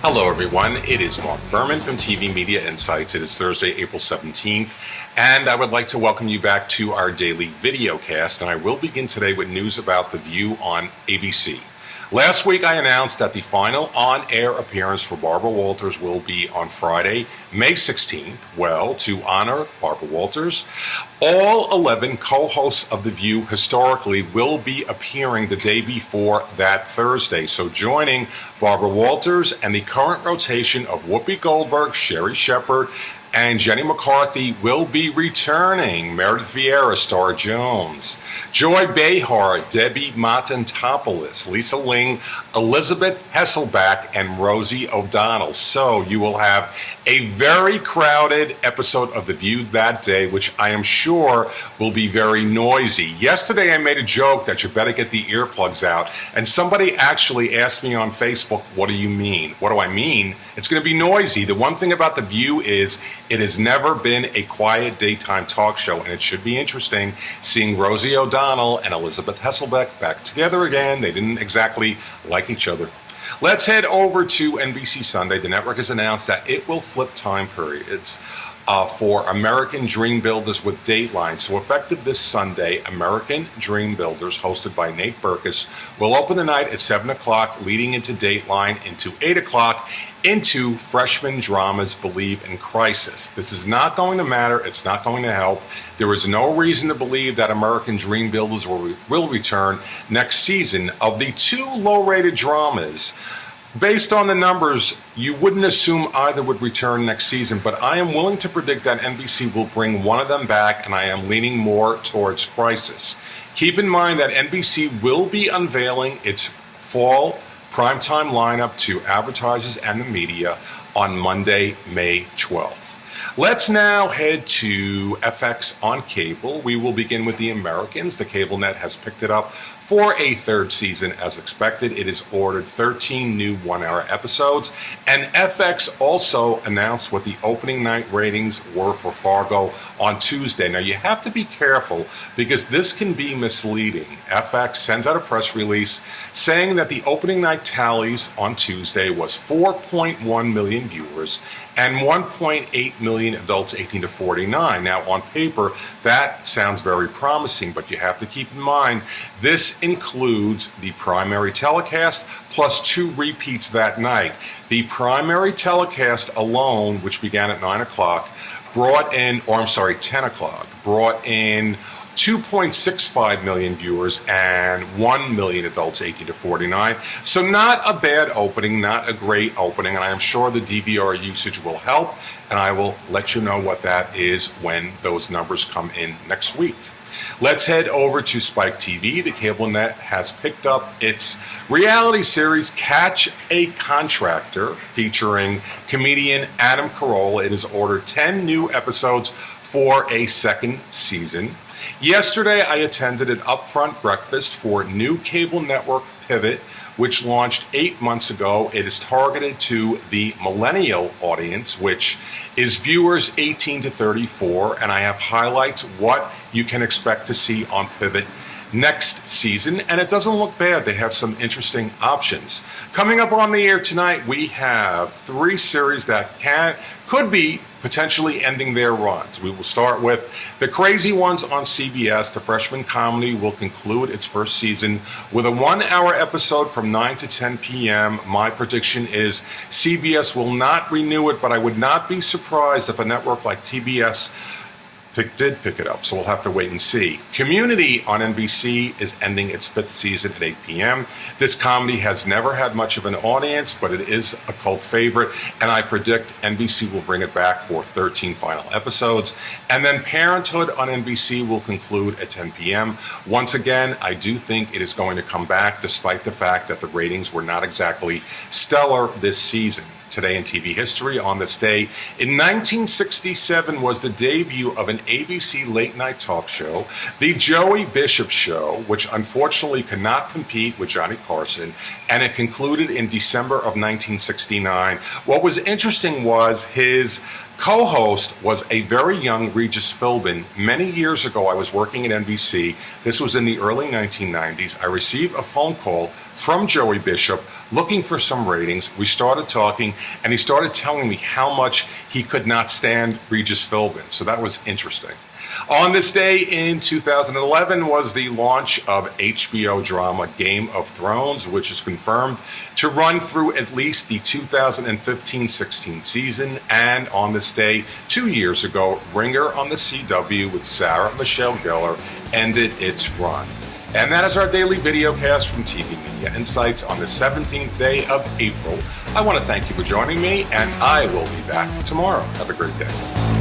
Hello, everyone. It is Marc Berman from TV Media Insights. It is Thursday, April 17th, and I would like to welcome you back to our daily video cast. And I will begin today with news about The View on ABC. Last week, I announced that the final on-air appearance for Barbara Walters will be on Friday, May 16th. Well, to honor Barbara Walters, all 11 co-hosts of The View historically will be appearing the day before that Thursday. So joining Barbara Walters and the current rotation of Whoopi Goldberg, Sherri Shepherd, and Jenny McCarthy will be returning. Meredith Vieira, Star Jones, Joy Behar, Debbie Matantopoulos, Lisa Ling, Elizabeth Hasselbeck, and Rosie O'Donnell. So you will have a very crowded episode of The View that day, which I am sure will be very noisy. Yesterday I made a joke that you better get the earplugs out, and somebody actually asked me on Facebook, what do you mean? What do I mean? It's going to be noisy. The one thing about The View is it has never been a quiet daytime talk show, and it should be interesting seeing Rosie O'Donnell and Elizabeth Hasselbeck back together again. They didn't exactly like each other. Let's head over to NBC Sunday. The network has announced that it will flip time periods for American Dream Builders with Dateline. So effective this Sunday, American Dream Builders, hosted by Nate Berkus, will open the night at 7 o'clock, leading into Dateline, into 8 o'clock, into freshman dramas Believe in Crisis. This is not going to matter. It's not going to help. There is no reason to believe that American Dream Builders will return next season. Of the two low-rated dramas, based on the numbers, you wouldn't assume either would return next season, but I am willing to predict that NBC will bring one of them back, and I am leaning more towards Crisis. Keep in mind that NBC will be unveiling its fall primetime lineup to advertisers and the media on Monday, May 12th. Let's now head to FX on cable. We will begin with The Americans. The cable net has picked it up for a third season as expected. It has ordered 13 new one-hour episodes, and FX also announced what the opening night ratings were for Fargo on Tuesday. Now, you have to be careful because this can be misleading. FX sends out a press release saying that the opening night tallies on Tuesday was 4.1 million viewers and 1.8 million adults 18 to 49. Now, on paper, that sounds very promising, but you have to keep in mind this includes the primary telecast plus 2 repeats that night. The primary telecast alone, which began at 9 o'clock, 10 o'clock, brought in 2.65 million viewers and 1 million adults 18 to 49. So not a bad opening, not a great opening, and I am sure the DVR usage will help, and I will let you know what that is when those numbers come in next week. Let's head over to Spike TV. The cable net has picked up its reality series Catch a Contractor, featuring comedian Adam Carolla. It has ordered 10 new episodes for a second season. Yesterday, I attended an upfront breakfast for new cable network Pivot, which launched 8 months ago. It is targeted to the millennial audience, which is viewers 18 to 34, and I have highlights what you can expect to see on Pivot next season, and it doesn't look bad. They have some interesting options. Coming up on the air tonight, we have 3 series that could be potentially ending their runs. We will start with The Crazy Ones on CBS. The freshman comedy will conclude its first season with a 1-hour episode from 9 to 10 p.m. My prediction is CBS will not renew it, but I would not be surprised if a network like TBS did pick it up, so we'll have to wait and see. Community on NBC is ending its 5th season at 8 p.m. This comedy has never had much of an audience, but it is a cult favorite, and I predict NBC will bring it back for 13 final episodes. And then Parenthood on NBC will conclude at 10 p.m. Once again, I do think it is going to come back, despite the fact that the ratings were not exactly stellar this season. Today in TV history, on this day in 1967 was the debut of an ABC late-night talk show, The Joey Bishop Show, which unfortunately could not compete with Johnny Carson, and it concluded in December of 1969. What was interesting was his Co-host was a very young Regis Philbin. Many years ago, I was working at NBC. This was in the early 1990s. I received a phone call from Joey Bishop looking for some ratings. We started talking, and he started telling me how much he could not stand Regis Philbin. So that was interesting. On this day in 2011 was the launch of HBO drama Game of Thrones, which is confirmed to run through at least the 2015-16 season. And on this day, 2 years ago, Ringer on the CW with Sarah Michelle Gellar ended its run. And that is our daily video cast from TV Media Insights on the 17th day of April. I want to thank you for joining me, and I will be back tomorrow. Have a great day.